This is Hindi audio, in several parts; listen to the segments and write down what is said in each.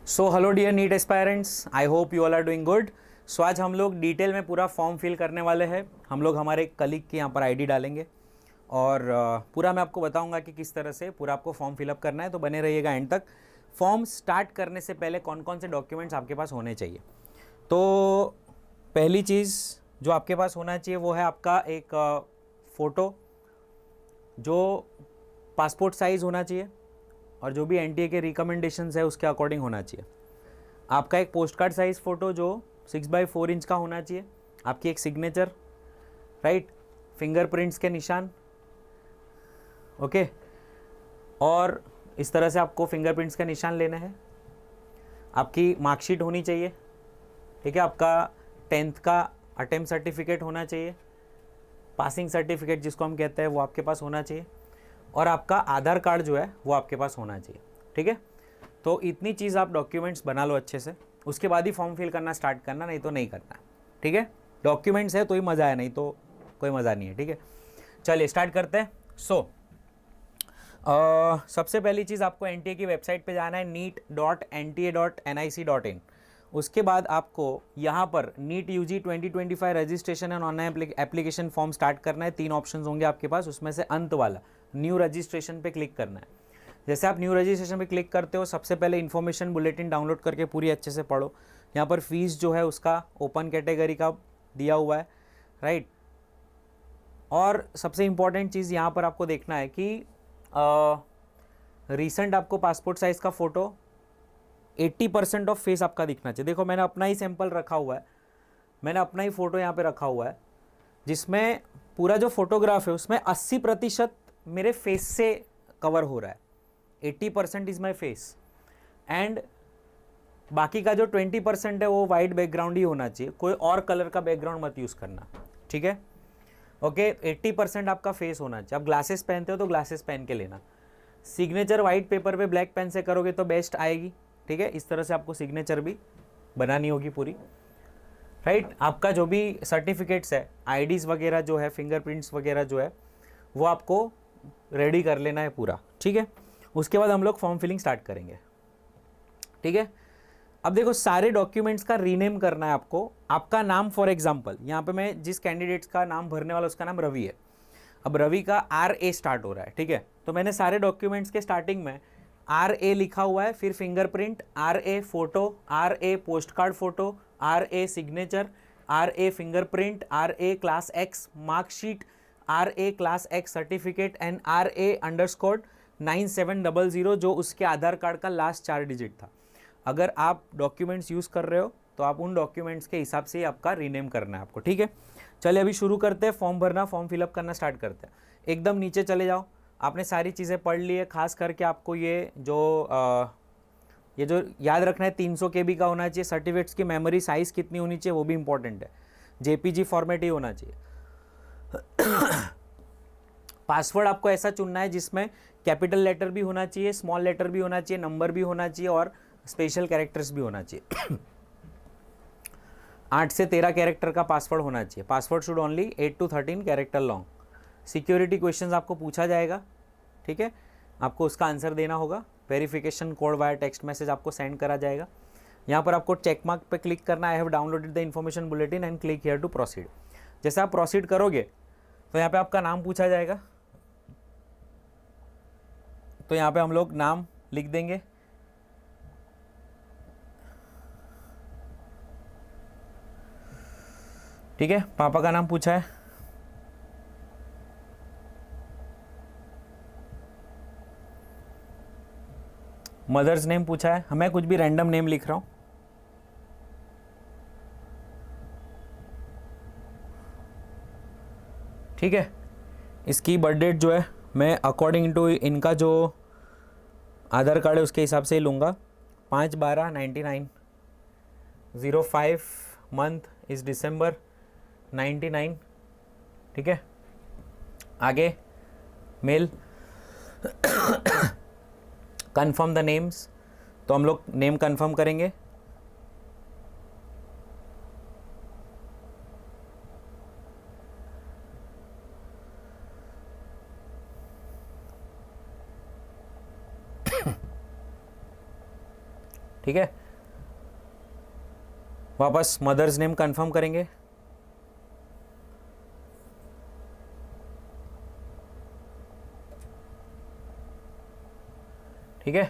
So hello dear NEET aspirants, I hope you all are doing good. So आज हम लोग डिटेल में पूरा फॉर्म फिल करने वाले हैं। हम लोग हमारे कलीग के यहाँ पर आईडी डालेंगे और पूरा मैं आपको बताऊंगा कि किस तरह से पूरा आपको फॉर्म फिलअप करना है। तो बने रहिएगा एंड तक। फॉर्म स्टार्ट करने से पहले कौन कौन से डॉक्यूमेंट्स आपके पास होने चाहिए। तो पहली चीज़ जो आपके पास होना चाहिए वो है आपका एक फ़ोटो जो पासपोर्ट साइज़ होना चाहिए और जो भी एनटीए के रिकमेंडेशंस है उसके अकॉर्डिंग होना चाहिए। आपका एक पोस्ट कार्ड साइज़ फ़ोटो जो 6x4 इंच का होना चाहिए। आपकी एक सिग्नेचर, राइट, फिंगरप्रिंट्स के निशान, ओके। और इस तरह से आपको फिंगरप्रिंट्स के निशान लेने हैं। आपकी मार्कशीट होनी चाहिए, ठीक है। आपका 10th का अटेम्प्ट सर्टिफिकेट होना चाहिए, पासिंग सर्टिफिकेट जिसको हम कहते हैं वो आपके पास होना चाहिए। और आपका आधार कार्ड जो है वो आपके पास होना चाहिए, ठीक है। तो इतनी चीज़ आप डॉक्यूमेंट्स बना लो अच्छे से, उसके बाद ही फॉर्म फिल करना स्टार्ट करना, नहीं तो नहीं करना, ठीक है। डॉक्यूमेंट्स है तो ही मज़ा है, नहीं तो कोई मज़ा नहीं है, ठीक है। चलिए स्टार्ट करते हैं। सबसे पहली चीज़ आपको एनटीए की वेबसाइट पे जाना है neet.nta.nic.in। उसके बाद आपको यहाँ पर NEET UG 2025 registration and online application form start करना है। 3 ऑप्शंस होंगे आपके पास, उसमें से अंत वाला न्यू रजिस्ट्रेशन पे क्लिक करना है। जैसे आप न्यू रजिस्ट्रेशन पे क्लिक करते हो, सबसे पहले इन्फॉर्मेशन बुलेटिन डाउनलोड करके पूरी अच्छे से पढ़ो। यहाँ पर फीस जो है उसका ओपन कैटेगरी का दिया हुआ है, राइट। और सबसे इम्पॉर्टेंट चीज़ यहाँ पर आपको देखना है कि रीसेंट आपको पासपोर्ट साइज़ का फ़ोटो 80% ऑफ फेस आपका दिखना चाहिए। देखो मैंने अपना ही सैंपल रखा हुआ है, मैंने अपना ही फ़ोटो यहाँ पे रखा हुआ है, जिसमें पूरा जो फोटोग्राफ है उसमें 80% मेरे फेस से कवर हो रहा है। 80% इज़ माई फेस एंड बाकी का जो 20% है वो वाइट बैकग्राउंड ही होना चाहिए, कोई और कलर का बैकग्राउंड मत यूज़ करना, ठीक है। ओके, 80% आपका फेस होना चाहिए। आप ग्लासेस पहनते हो तो ग्लासेस पहन के लेना। सिग्नेचर वाइट पेपर पे ब्लैक पेन से करोगे तो बेस्ट आएगी, ठीक है। इस तरह से आपको सिग्नेचर भी बनानी होगी पूरी, राइट। आपका जो भी सर्टिफिकेट्स है, आईडीज़ वगैरह जो है, फिंगरप्रिंट्स वगैरह जो है वो आपको रेडी कर लेना है पूरा, ठीक है। उसके बाद हम लोग फॉर्म फिलिंग स्टार्ट करेंगे, ठीक है। अब देखो सारे डॉक्यूमेंट्स का रीनेम करना है आपको। आपका नाम, फॉर एग्जांपल यहाँ पे मैं जिस कैंडिडेट्स का नाम भरने वाला उसका नाम रवि है। अब रवि का RA स्टार्ट हो रहा है, ठीक है। तो मैंने सारे डॉक्यूमेंट्स के स्टार्टिंग में RA लिखा हुआ है, फिर fingerprint, RA photo, RA post card photo, RA signature, RA fingerprint, RA class X marksheet, RA class X certificate and RA_9700 जो उसके आधार कार्ड का लास्ट 4 डिजिट था। अगर आप डॉक्यूमेंट्स यूज़ कर रहे हो तो आप उन डॉक्यूमेंट्स के हिसाब से ही आपका रीनेम करना है आपको, ठीक है। चलिए अभी शुरू करते हैं, फॉर्म भरना, फॉर्म फिलअप करना स्टार्ट करते हैं। एकदम नीचे चले जाओ, आपने सारी चीज़ें पढ़ ली है। खास करके आपको ये जो याद रखना है 300 KB का होना चाहिए। सर्टिफिकेट्स की मेमोरी साइज़ कितनी होनी चाहिए वो भी इंपॉर्टेंट है। JPG फॉर्मेट ही होना चाहिए। पासवर्ड आपको ऐसा चुनना है जिसमें कैपिटल लेटर भी होना चाहिए, स्मॉल लेटर भी होना चाहिए, नंबर भी होना चाहिए और स्पेशल कैरेक्टर्स भी होना चाहिए। 8 से 13 कैरेक्टर का पासवर्ड होना चाहिए। Password should only 8 to 13 character long. Security questions आपको पूछा जाएगा, ठीक है। आपको उसका आंसर देना होगा। Verification code via text message आपको सेंड करा जाएगा। यहाँ पर आपको चेक मार्क पे क्लिक करना, I have downloaded the information bulletin and click here to proceed. जैसे आप प्रोसीड करोगे तो यहाँ पे आपका नाम पूछा जाएगा, तो यहाँ पे हम लोग नाम लिख देंगे। ठीक है, पापा का नाम पूछा है, मदर्स नेम पूछा है, मैं कुछ भी रैंडम नेम लिख रहा हूँ। ठीक है, इसकी बर्थ डेट जो है मैं अकॉर्डिंग टू इनका जो आधार कार्ड है उसके हिसाब से ही लूँगा। 5/12/99, 05 मंथ इज़ December 99, ठीक है। आगे मेल। कन्फर्म द नेम्स, तो हम लोग नेम कन्फर्म करेंगे। ठीक है। वापस मदर्स नेम कंफर्म करेंगे, ठीक है।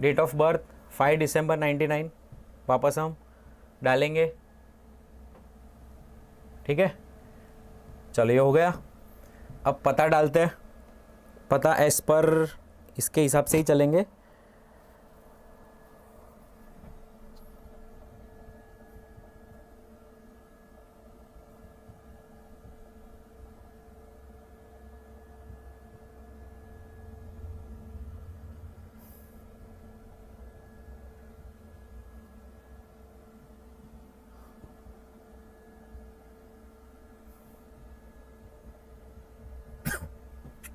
डेट ऑफ बर्थ 5 दिसंबर 99 वापस हम डालेंगे, ठीक है। चलो ये हो गया। अब पता डालते हैं, पता एज पर इसके हिसाब से ही चलेंगे।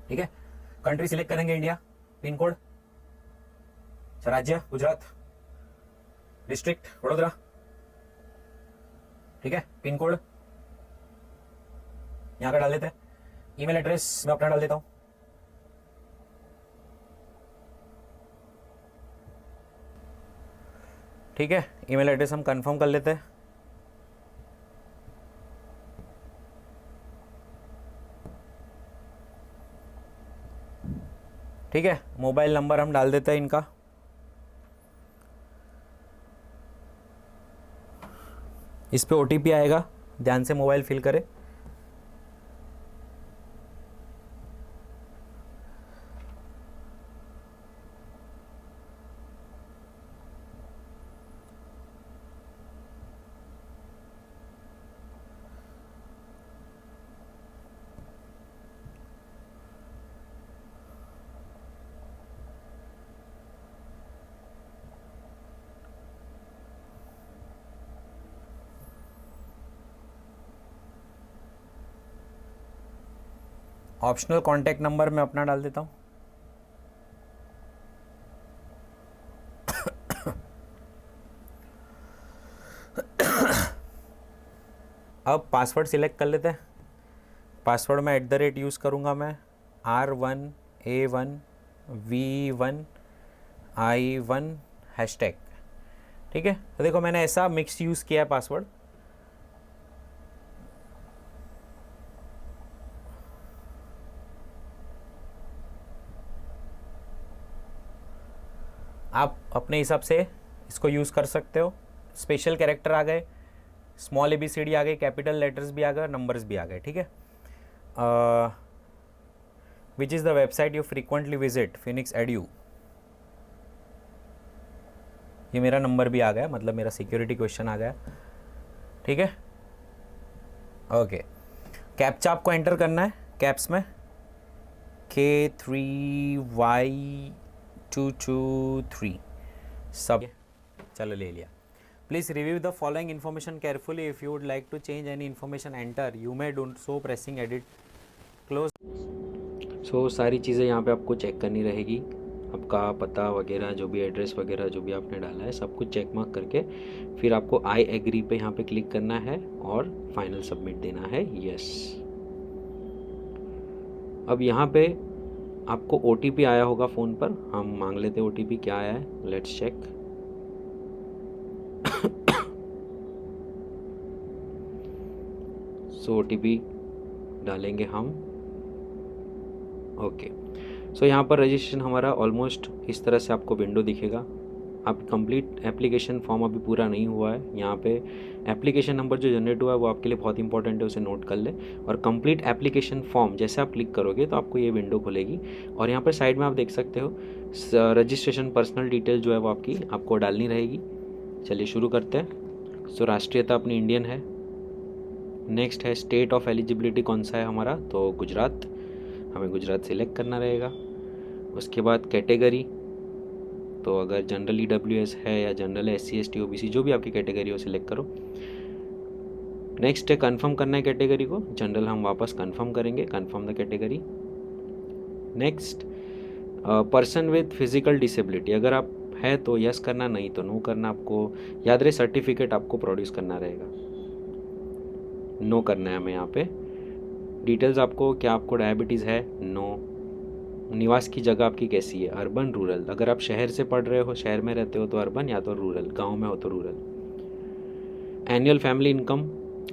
ठीक है, कंट्री सिलेक्ट करेंगे इंडिया, पिन कोड, राज्य गुजरात, डिस्ट्रिक्ट वडोदरा, ठीक है। पिन कोड यहाँ का डाल देते हैं। ईमेल एड्रेस मैं अपना डाल देता हूँ, ठीक है। ईमेल एड्रेस हम कंफर्म कर लेते हैं। ठीक है, मोबाइल नंबर हम डाल देते हैं इनका, इस पे OTP आएगा, ध्यान से मोबाइल फिल करें। ऑप्शनल कॉन्टैक्ट नंबर मैं अपना डाल देता हूँ। अब पासवर्ड सिलेक्ट कर लेते हैं। पासवर्ड में @ यूज़ करूँगा मैं, R1A1V1I1 हैशटैग, ठीक है। तो देखो मैंने ऐसा मिक्स यूज़ किया है पासवर्ड। आप अपने हिसाब से इसको यूज़ कर सकते हो। स्पेशल कैरेक्टर आ गए, स्मॉल ABCD आ गई, कैपिटल लेटर्स भी आ गए, नंबर्स भी आ गए, ठीक है। Which is the website you frequently visit, Phoenix edu. ये मेरा नंबर भी आ गया, मतलब मेरा सिक्योरिटी क्वेश्चन आ गया, ठीक है। ओके, कैप्चा आपको एंटर करना है कैप्स में, K3Y223 सब। चलो ले लिया। Please review the following information carefully, if you would like to change any information enter you may do so pressing edit close. So सारी चीज़ें यहाँ पे आपको चेक करनी रहेगी, आपका पता वगैरह जो भी एड्रेस वगैरह जो भी आपने डाला है सब कुछ चेक मार्क करके फिर आपको आई एग्री पे यहाँ पे क्लिक करना है और फाइनल सबमिट देना है, यस। अब यहाँ पे आपको OTP आया होगा फ़ोन पर, हम मांग लेते हैं OTP क्या आया है, लेट्स चेक। सो OTP डालेंगे हम, ओके। सो यहाँ पर रजिस्ट्रेशन हमारा ऑलमोस्ट इस तरह से आपको विंडो दिखेगा। आप कंप्लीट एप्लीकेशन फॉर्म अभी पूरा नहीं हुआ है। यहाँ पे एप्लीकेशन नंबर जो जनरेट हुआ है वो आपके लिए बहुत इंपॉर्टेंट है, उसे नोट कर ले। और कंप्लीट एप्लीकेशन फॉर्म जैसे आप क्लिक करोगे तो आपको ये विंडो खुलेगी और यहाँ पर साइड में आप देख सकते हो रजिस्ट्रेशन पर्सनल डिटेल जो है वो आपको डालनी रहेगी। चलिए शुरू करते हैं। सो राष्ट्रीयता अपनी इंडियन है। नेक्स्ट है स्टेट ऑफ एलिजिबिलिटी कौन सा है हमारा, तो गुजरात, हमें गुजरात सिलेक्ट करना रहेगा। उसके बाद कैटेगरी, तो अगर जनरल EWS है या जनरल SC ST OBC जो भी आपकी कैटेगरी हो सिलेक्ट करो। नेक्स्ट है कंफर्म करना है कैटेगरी को, जनरल हम वापस कंफर्म करेंगे, confirm the category. Next person with physical disability, अगर आप है तो यस करना, नहीं तो नो करना। आपको याद रहे सर्टिफिकेट आपको प्रोड्यूस करना रहेगा, नो करना है हमें यहाँ पे। डिटेल्स आपको क्या, आपको डायबिटीज़ है, नो। निवास की जगह आपकी कैसी है, अर्बन रूरल। अगर आप शहर से पढ़ रहे हो, शहर में रहते हो तो अर्बन, या तो रूरल, गांव में हो तो रूरल। एनुअल फैमिली इनकम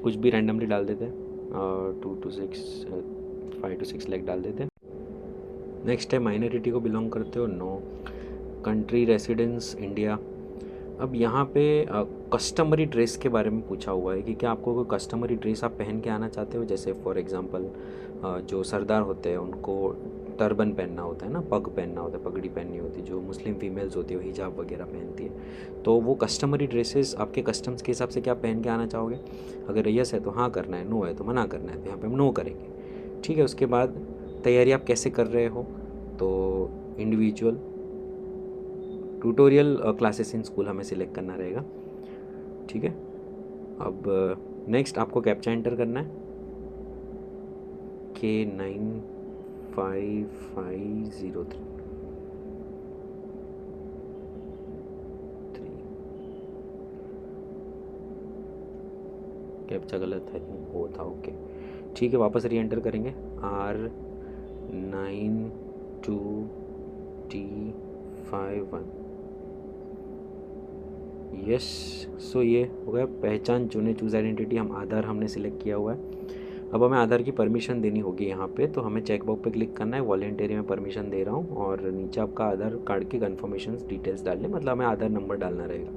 कुछ भी रैंडमली डाल देते हैं, 2 to 6 5 to 6 लाख डाल देते हैं। नेक्स्ट है माइनॉरिटी को बिलोंग करते हो, नो। Country residence India. अब यहाँ पे कस्टमरी ड्रेस के बारे में पूछा हुआ है कि क्या आपको कोई कस्टमरी ड्रेस आप पहन के आना चाहते हो। जैसे फॉर एग्जांपल जो सरदार होते हैं उनको टर्बन पहनना होता है ना, पग पहनना होता है, पगड़ी पहननी होती है। जो मुस्लिम फीमेल्स होती है वो हिजाब वगैरह पहनती है। तो वो कस्टमरी ड्रेसेस आपके कस्टम्स के हिसाब से क्या पहन के आना चाहोगे। अगर यस है तो हाँ करना है, नो है तो मना करना है, तो यहाँ पे हम नो करेंगे। ठीक है। उसके बाद तैयारी आप कैसे कर रहे हो, तो individual, tutorial classes in school हमें सिलेक्ट करना रहेगा। ठीक है। अब नेक्स्ट आपको कैप्चा एंटर करना है, K95503। कैप्चा गलत है, वो था, ओके ठीक है। वापस री एंटर करेंगे, R92T51। यस। सो ये हो गया पहचान चुने, चूज़ आइडेंटिटी। हम आधार हमने सिलेक्ट किया हुआ है। अब हमें आधार की परमिशन देनी होगी यहाँ पे, तो हमें चेक बॉक्स पे क्लिक करना है, वॉलेंटरी में परमिशन दे रहा हूँ, और नीचे आपका आधार कार्ड की कन्फर्मेशन डिटेल्स डालने, मतलब हमें आधार नंबर डालना रहेगा।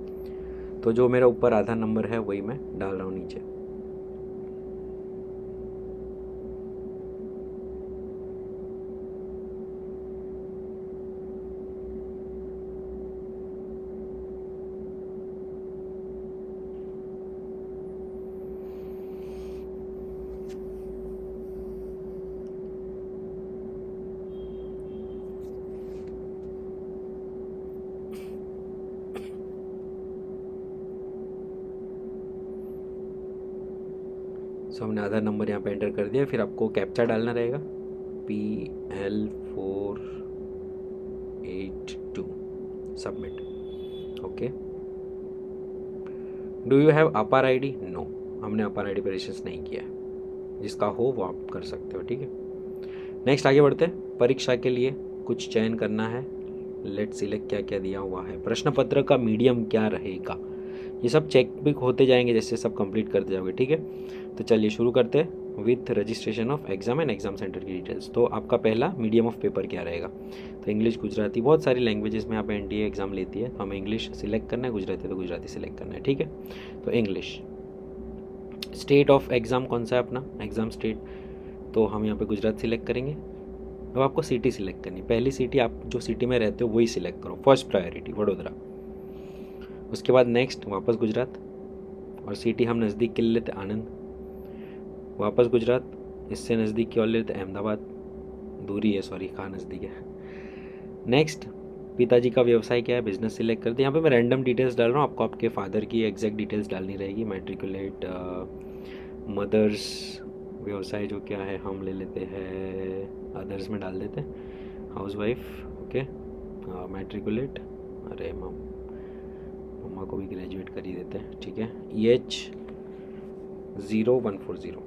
तो जो मेरा ऊपर आधार नंबर है वही मैं डाल रहा हूँ नीचे। सो हमने आधार नंबर यहाँ पे एंटर कर दिया। फिर आपको कैप्चा डालना रहेगा, PL482, submit. Okay. Do you have अपार ID, नो, हमने अपार ID पर रजिस्टर नहीं किया है। जिसका हो वो आप कर सकते हो। ठीक है। नेक्स्ट आगे बढ़ते हैं। परीक्षा के लिए कुछ चयन करना है, लेट सिलेक्ट क्या क्या दिया हुआ है। प्रश्न पत्र का मीडियम क्या रहेगा, ये सब चेक भी होते जाएंगे जैसे सब कंप्लीट करते जाओगे। ठीक है। तो चलिए शुरू करते हैं with registration of exam and exam centre की डिटेल्स। तो आपका पहला मीडियम ऑफ पेपर क्या रहेगा, तो इंग्लिश, गुजराती, बहुत सारी लैंग्वेजेस में यहाँ पे NDA एग्जाम लेती है, तो हमें इंग्लिश सिलेक्ट करना है, गुजराती तो गुजराती सिलेक्ट करना है। ठीक है। तो इंग्लिश। स्टेट ऑफ एग्ज़ाम कौन सा है अपना, एग्ज़ाम स्टेट, तो हम यहाँ पे गुजरात सिलेक्ट करेंगे। अब आपको सिटी सिलेक्ट करनी, पहली सिटी आप जो सिटी में रहते हो वही सिलेक्ट करो, फर्स्ट प्रायोरिटी वडोदरा। उसके बाद नेक्स्ट वापस गुजरात, और सिटी हम नज़दीक के ले लेते आनंद, वापस गुजरात, इससे नज़दीक की और ले लेते अहमदाबाद, दूरी है सॉरी, कहाँ नज़दीक है। नेक्स्ट पिताजी का व्यवसाय क्या है, बिजनेस सिलेक्ट कर दिया। यहाँ पे मैं रैंडम डिटेल्स डाल रहा हूँ, आपको आपके फादर की एग्जैक्ट डिटेल्स डालनी रहेगी। मैट्रिकुलेट, मदर्स व्यवसाय जो क्या है हम ले लेते हैं, अदर्स में डाल देते हैं, हाउस वाइफ, ओके। मैट्रिकुलेट, अरे मम्मा को भी ग्रेजुएट कर ही देते हैं। ठीक है। EH0140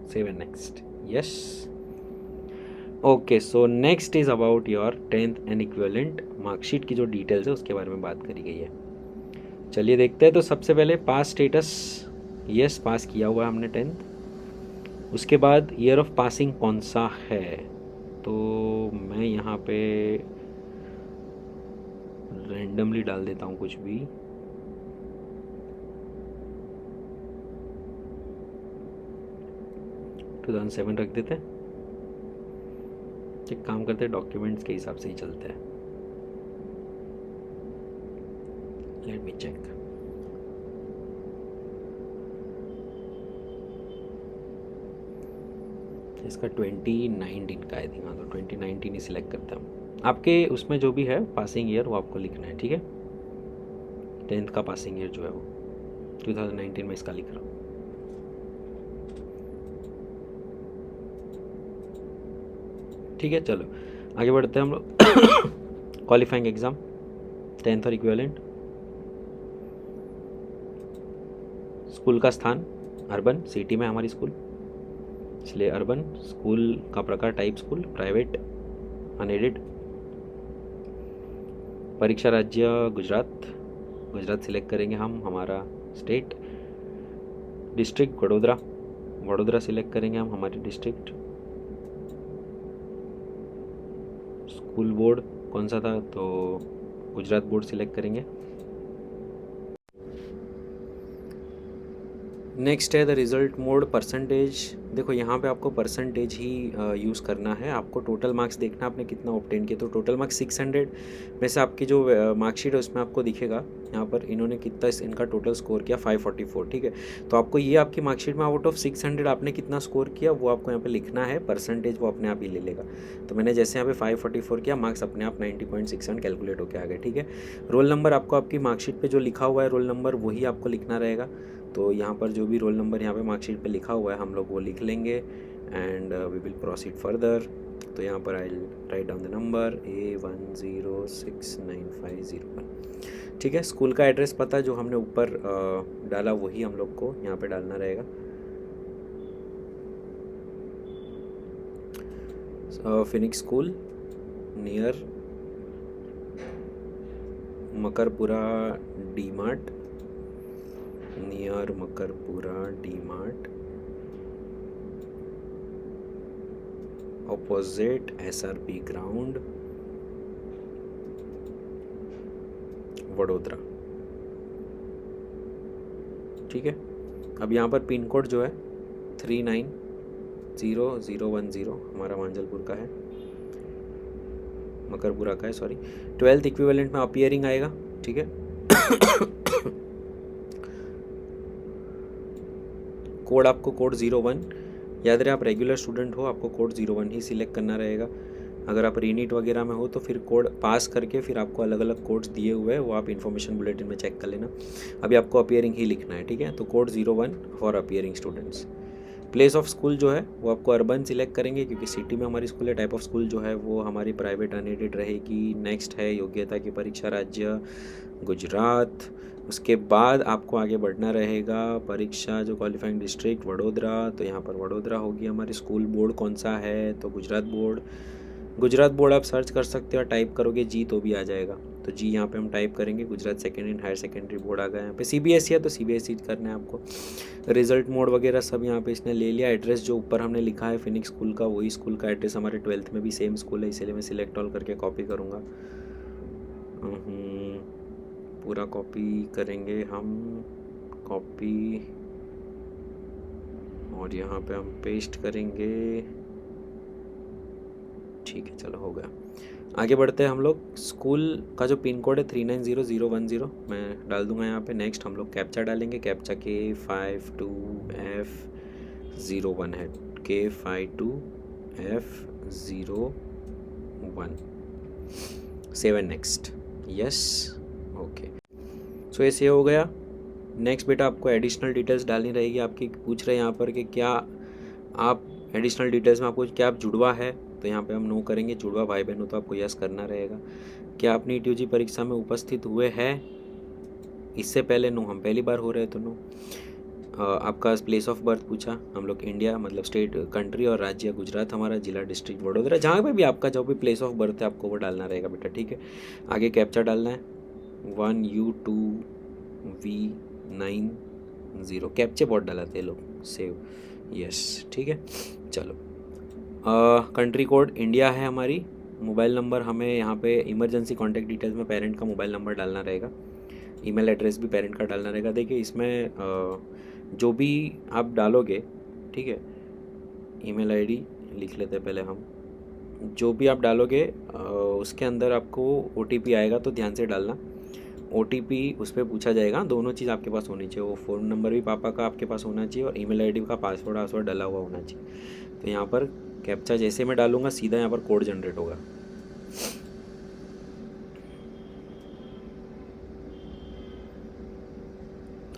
7 next, yes. Okay. So next is about your 10th and equivalent marksheet की जो डिटेल्स है उसके बारे में बात करी गई है। चलिए देखते हैं। तो सबसे पहले पास स्टेटस, यस पास किया हुआ है हमने 10th। उसके बाद ईयर ऑफ पासिंग कौन सा है, तो मैं यहाँ पे रैंडमली डाल देता हूँ कुछ भी। टू 2007 रख देते हैं। एक काम करते हैं, डॉक्यूमेंट्स के हिसाब से ही चलते हैं। Let me check. इसका 2019 का आई थिंक, हाँ तो 2019 ही सिलेक्ट करते हैं हम। आपके उसमें जो भी है पासिंग ईयर वो आपको लिखना है। ठीक है। 10th का पासिंग ईयर जो है वो 2019 में इसका लिख रहा हूँ। ठीक है। चलो आगे बढ़ते हैं हम लोग। क्वालिफाइंग एग्ज़ाम 10th और इक्विवेलेंट। स्कूल का स्थान अर्बन, सिटी में हमारी स्कूल। इसलिए अर्बन। स्कूल का प्रकार टाइप स्कूल, प्राइवेट, अनएडेड। परीक्षा राज्य गुजरात, गुजरात सिलेक्ट करेंगे हम, हमारा state. District Vadodara, Vadodara select करेंगे हम, हमारी डिस्ट्रिक्ट। स्कूल बोर्ड कौन सा था, तो गुजरात बोर्ड सिलेक्ट करेंगे। नेक्स्ट है द रिज़ल्ट मोड परसेंटेज। देखो यहाँ पे आपको परसेंटेज ही यूज़ करना है। आपको टोटल मार्क्स देखना आपने कितना ऑब्टेन किया, तो टोटल मार्क्स 600 में से आपकी जो मार्कशीट है उसमें आपको दिखेगा यहाँ पर इन्होंने कितना इनका टोटल स्कोर किया 544, ठीक है। तो आपको ये आपकी मार्कशीट में आउट ऑफ 600 आपने कितना स्कोर किया वो आपको यहाँ पे लिखना है, परसेंटेज वो अपने आप ही ले लेगा। तो मैंने जैसे यहाँ पे 544 किया, मार्क्स अपने आप 90.67 कैलकुलेट होकर आ गए, ठीक है। रोल नंबर आपको आपकी मार्कशीट पे जो लिखा हुआ है रोल नंबर वही आपको लिखना रहेगा। तो यहाँ पर जो भी रोल नंबर यहाँ पे मार्कशीट पे लिखा हुआ है हम लोग वो लिख लेंगे and we will proceed further. तो यहाँ पर I write down the number A106950, ठीक है। स्कूल का एड्रेस पता जो हमने ऊपर डाला वही हम लोग को यहाँ पे डालना रहेगा। Phoenix school near Makarpura D mart, near Makarpura D mart, opposite SRP ground, Vadodara, ठीक है। अब यहाँ पर पिन कोड जो है 390010 हमारा मांजलपुर का है, मकरपुरा का है, सॉरी। 12th इक्विवेलेंट में अपीयरिंग आएगा, ठीक है। कोड आपको कोड 01, याद रहे आप रेगुलर स्टूडेंट हो आपको कोड 01 ही सिलेक्ट करना रहेगा। अगर आप रीनीट वगैरह में हो तो फिर कोड पास करके फिर आपको अलग अलग कोड्स दिए हुए हैं वो आप इन्फॉर्मेशन बुलेटिन में चेक कर लेना। अभी आपको अपीयरिंग ही लिखना है, ठीक है। तो code 01 for appearing students. Place of school जो है वो आपको अर्बन सिलेक्ट करेंगे क्योंकि सिटी में हमारी स्कूल है। टाइप ऑफ स्कूल जो है वो हमारी प्राइवेट अनएडेड रहेगी। नेक्स्ट है योग्यता की परीक्षा राज्य गुजरात। उसके बाद आपको आगे बढ़ना रहेगा परीक्षा जो क्वालिफाइंग डिस्ट्रिक्ट वडोदरा, तो यहाँ पर वडोदरा होगी हमारी। स्कूल बोर्ड कौन सा है, तो गुजरात बोर्ड। गुजरात बोर्ड आप सर्च कर सकते हो, टाइप करोगे जी तो भी आ जाएगा। तो जी यहाँ पे हम टाइप करेंगे, Gujarat secondary and higher secondary board आ गया। यहाँ पे CBSE है तो CBSE करना है आपको। रिजल्ट मोड वगैरह सब यहाँ पे इसने ले लिया। एड्रेस जो ऊपर हमने लिखा है फिनिक्स स्कूल का वही स्कूल का एड्रेस हमारे 12th में भी सेम स्कूल है, इसीलिए मैं सिलेक्ट ऑल करके कॉपी करूँगा। पूरा कॉपी करेंगे हम, कॉपी, और यहाँ पे हम पेस्ट करेंगे, ठीक है। चलो हो गया, आगे बढ़ते हैं हम लोग। स्कूल का जो पिन कोड है 390010 मैं डाल दूंगा यहाँ पे। नेक्स्ट हम लोग कैप्चा डालेंगे, कैप्चा K52F01 है, K52F01 7 नेक्स्ट, यस, ओके। सो ऐसे हो गया। नेक्स्ट बेटा आपको एडिशनल डिटेल्स डालनी रहेगी आपकी। पूछ रहे हैं यहाँ पर कि क्या आप एडिशनल डिटेल्स में आपको क्या आप जुड़वा है, तो यहाँ पे हम नो करेंगे। जुड़वा भाई बहन हो तो आपको यस करना रहेगा। क्या आप नीट UG परीक्षा में उपस्थित हुए हैं इससे पहले, नो। हम पहली बार हो रहे हैं तो नो। आपका प्लेस ऑफ बर्थ पूछा हम लोग, इंडिया मतलब स्टेट कंट्री, और राज्य गुजरात हमारा, जिला डिस्ट्रिक्ट वडोदरा। जहाँ पे भी आपका जो भी प्लेस ऑफ बर्थ है आपको वो डालना रहेगा बेटा, ठीक है। आगे कैप्चा डालना है 1U2V90। कैप्चे बहुत डालाते हैं लोग, सेव, यस, ठीक है। चलो, कंट्री कोड इंडिया है हमारी। मोबाइल नंबर हमें यहाँ पे इमरजेंसी कॉन्टैक्ट डिटेल्स में पेरेंट का मोबाइल नंबर डालना रहेगा। ईमेल एड्रेस भी पेरेंट का डालना रहेगा। देखिए इसमें जो भी आप डालोगे, ठीक है, ईमेल ID लिख लेते हैं पहले हम। जो भी आप डालोगे उसके अंदर आपको OTP आएगा, तो ध्यान से डालना। OTP उस पर पूछा जाएगा, दोनों चीज़ आपके पास होनी चाहिए। वो फ़ोन नंबर भी पापा का आपके पास होना चाहिए और ईमेल ID का पासवर्ड डला हुआ होना चाहिए। तो यहाँ पर कैप्चा जैसे मैं डालूंगा सीधा यहाँ पर कोड जनरेट होगा।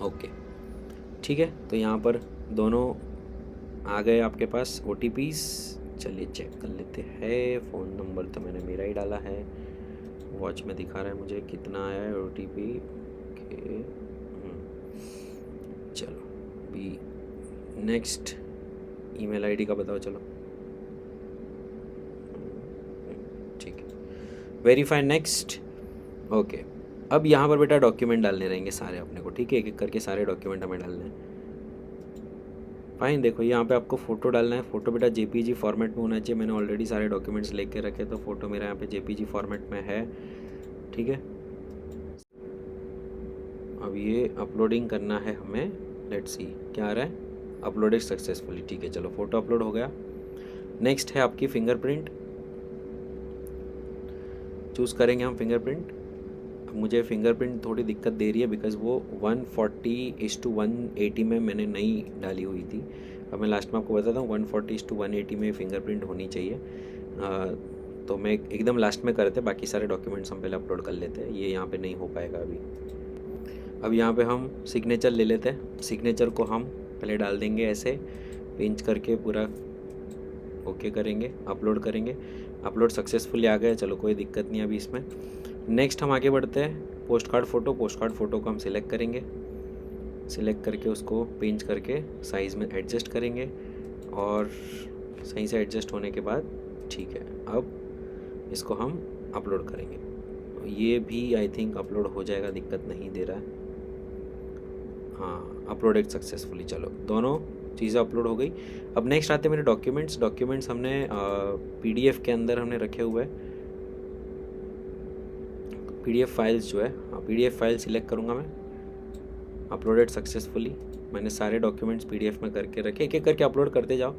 ओके, ठीक है। तो यहाँ पर दोनों आ गए आपके पास OTPs। चलिए चेक कर लेते हैं। फ़ोन नंबर तो मैंने मेरा ही डाला है, वॉच में दिखा रहा है मुझे कितना आया है OTP के। चलो भी नेक्स्ट, ईमेल आईडी का बताओ, चलो ठीक है, वेरीफाई नेक्स्ट। ओके, अब यहाँ पर बेटा डॉक्यूमेंट डालने रहेंगे सारे अपने को, ठीक है, एक एक करके सारे डॉक्यूमेंट हमें डालने हैं। फाइन, देखो यहाँ पे आपको फ़ोटो डालना है। फ़ोटो बेटा जेपीजी फॉर्मेट में होना चाहिए। मैंने ऑलरेडी सारे डॉक्यूमेंट्स लेके रखे, तो फ़ोटो मेरा यहाँ पे जेपीजी फॉर्मेट में है, ठीक है। अब ये अपलोडिंग करना है हमें, लेट्स सी क्या आ रहा है, अपलोडेड सक्सेसफुली, ठीक है। चलो फ़ोटो अपलोड हो गया। नेक्स्ट है आपकी फिंगरप्रिंट, चूज़ करेंगे हम फिंगरप्रिंट। अब मुझे फिंगरप्रिंट थोड़ी दिक्कत दे रही है बिकॉज़ वो 140:180 में मैंने नहीं डाली हुई थी। अब मैं लास्ट में आपको बताता हूँ 140:180 में फिंगरप्रिंट होनी चाहिए। तो मैं एकदम लास्ट में करते, बाकी सारे डॉक्यूमेंट्स हम पहले अपलोड कर लेते हैं, ये यहाँ पे नहीं हो पाएगा अभी। अब यहाँ पे हम सिग्नेचर ले लेते हैं। सिग्नेचर को हम पहले डाल देंगे ऐसे पिंच करके, पूरा ओके करेंगे, अपलोड करेंगे। अपलोड सक्सेसफुली आ गया, चलो कोई दिक्कत नहीं अभी इसमें। नेक्स्ट हम आगे बढ़ते हैं, post card photo. Post card photo को हम सिलेक्ट करेंगे, सिलेक्ट करके उसको पिंच करके साइज़ में एडजस्ट करेंगे, और सही से एडजस्ट होने के बाद ठीक है, अब इसको हम अपलोड करेंगे। ये भी आई थिंक अपलोड हो जाएगा, दिक्कत नहीं दे रहा है। हाँ, अपलोडेड सक्सेसफुली, चलो दोनों चीज़ें अपलोड हो गई। अब नेक्स्ट आते हैं मेरे डॉक्यूमेंट्स। डॉक्यूमेंट्स हमने पीडीएफ के अंदर हमने रखे हुए हैं, पीडीएफ फाइल्स जो है, हाँ पीडीएफ फाइल सिलेक्ट करूँगा मैं, अपलोडेड सक्सेसफुली। मैंने सारे डॉक्यूमेंट्स पीडीएफ में करके रखे, एक एक करके अपलोड करते जाओ,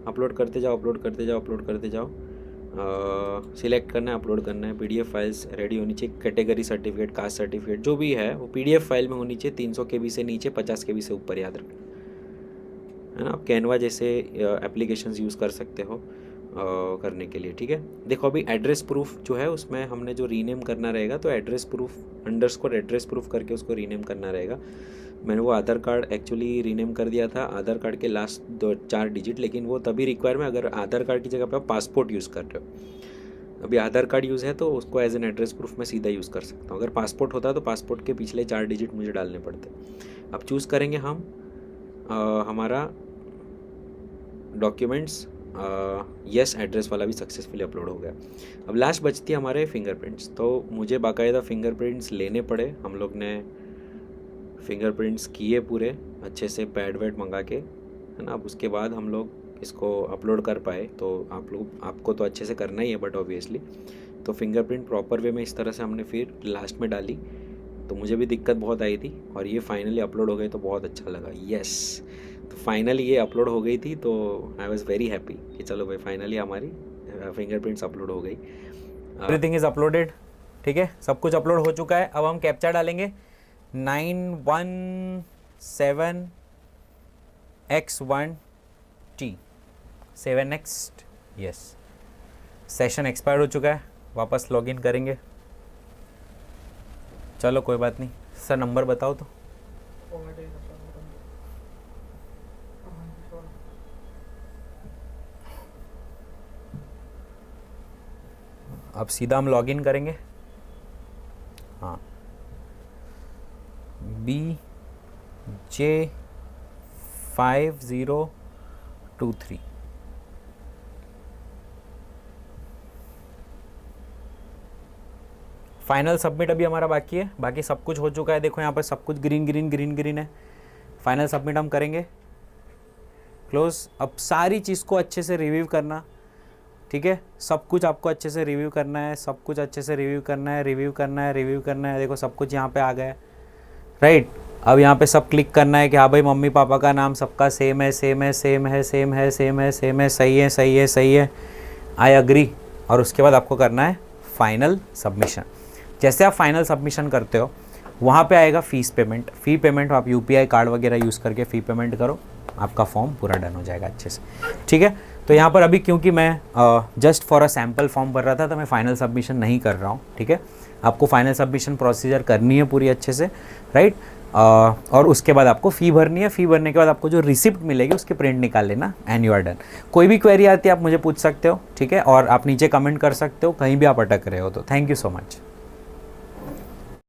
अपलोड करते जाओ, अपलोड करते जाओ, अपलोड करते जाओ। सिलेक्ट करना है, अपलोड करना है। पीडीएफ फाइल्स रेडी होनी चाहिए। कैटेगरी सर्टिफिकेट, कास्ट सर्टिफिकेट जो भी है वो पीडीएफ फाइल में होनी चाहिए। 300 KB से नीचे, 50 KB से ऊपर, याद रखना है ना। आप कैनवा जैसे एप्लीकेशंस यूज़ कर सकते हो करने के लिए, ठीक है। देखो अभी एड्रेस प्रूफ जो है उसमें हमने जो रीनेम करना रहेगा, तो address proof underscore address proof करके उसको रीनेम करना रहेगा। मैंने वो आधार कार्ड एक्चुअली रीनेम कर दिया था, आधार कार्ड के लास्ट 4 डिजिट, लेकिन वो तभी रिक्वायर में अगर आधार कार्ड की जगह पे आप पासपोर्ट यूज़ कर रहे हो। अभी आधार कार्ड यूज़ है तो उसको एज एन एड्रेस प्रूफ में सीधा यूज़ कर सकता हूँ। अगर पासपोर्ट होता तो पासपोर्ट के पिछले 4 डिजिट मुझे डालने पड़ते। अब चूज़ करेंगे हम हमारा डॉक्यूमेंट्स, यस एड्रेस वाला भी सक्सेसफुली अपलोड हो गया। अब लास्ट बचती है हमारे फिंगरप्रिंट्स, तो मुझे बाकायदा फिंगरप्रिंट्स लेने पड़े। हम लोग ने फिंगरप्रिंट्स किए पूरे अच्छे से, पैड वैड मंगा के, है ना। अब उसके बाद हम लोग इसको अपलोड कर पाए, तो आपको तो अच्छे से करना ही है, बट ऑब्वियसली तो फिंगरप्रिंट प्रॉपर वे में इस तरह से हमने फिर लास्ट में डाली। तो मुझे भी दिक्कत बहुत आई थी, और ये फाइनली अपलोड हो गई तो बहुत अच्छा लगा। यस, तो फाइनली ये अपलोड हो गई थी, तो आई वॉज वेरी हैप्पी कि चलो भाई फाइनली हमारी फिंगरप्रिंट्स अपलोड हो गई। एवरीथिंग इज़ अपलोडेड, ठीक है, सब कुछ अपलोड हो चुका है। अब हम कैप्चा डालेंगे 917X1T 7X, yes. Session expire हो चुका है, वापस लॉगिन करेंगे। चलो कोई बात नहीं, सर नंबर बताओ तो। अब सीधा हम लॉगिन करेंगे, हाँ, BJ5023। फाइनल सबमिट अभी हमारा बाकी है, बाकी सब कुछ हो चुका है। देखो यहाँ पर सब कुछ ग्रीन ग्रीन ग्रीन ग्रीन है। फाइनल सबमिट हम करेंगे, क्लोज। अब सारी चीज़ को अच्छे से रिव्यू करना, ठीक है, सब कुछ आपको अच्छे से रिव्यू करना है, सब कुछ अच्छे से रिव्यू करना है, रिव्यू करना है, रिव्यू करना है। देखो सब कुछ यहाँ पे आ गया है, राइट। अब यहाँ पे सब क्लिक करना है कि हाँ भाई मम्मी पापा का नाम सबका सेम है, सेम है, सेम है, सेम है, सेम है, सेम है, सही है, सही है, सही है, आई अग्री। और उसके बाद आपको करना है फाइनल सबमिशन। जैसे आप फाइनल सबमिशन करते हो, वहाँ पे आएगा फ़ीस पेमेंट। फ़ी पेमेंट आप UPI कार्ड वगैरह यूज़ करके फ़ी पेमेंट करो, आपका फॉर्म पूरा डन हो जाएगा अच्छे से, ठीक है। तो यहाँ पर अभी क्योंकि मैं just for a sample form भर रहा था, तो मैं फाइनल सबमिशन नहीं कर रहा हूँ, ठीक है। आपको फाइनल सबमिशन प्रोसीजर करनी है पूरी अच्छे से, राइट। और उसके बाद आपको फ़ी भरनी है। फ़ी भरने के बाद आपको जो रिसिप्ट मिलेगी उसकी प्रिंट निकाल लेना, एंड यू आर डन। कोई भी क्वेरी आती है आप मुझे पूछ सकते हो, ठीक है, और आप नीचे कमेंट कर सकते हो कहीं भी आप अटक रहे हो तो। Thank you so much.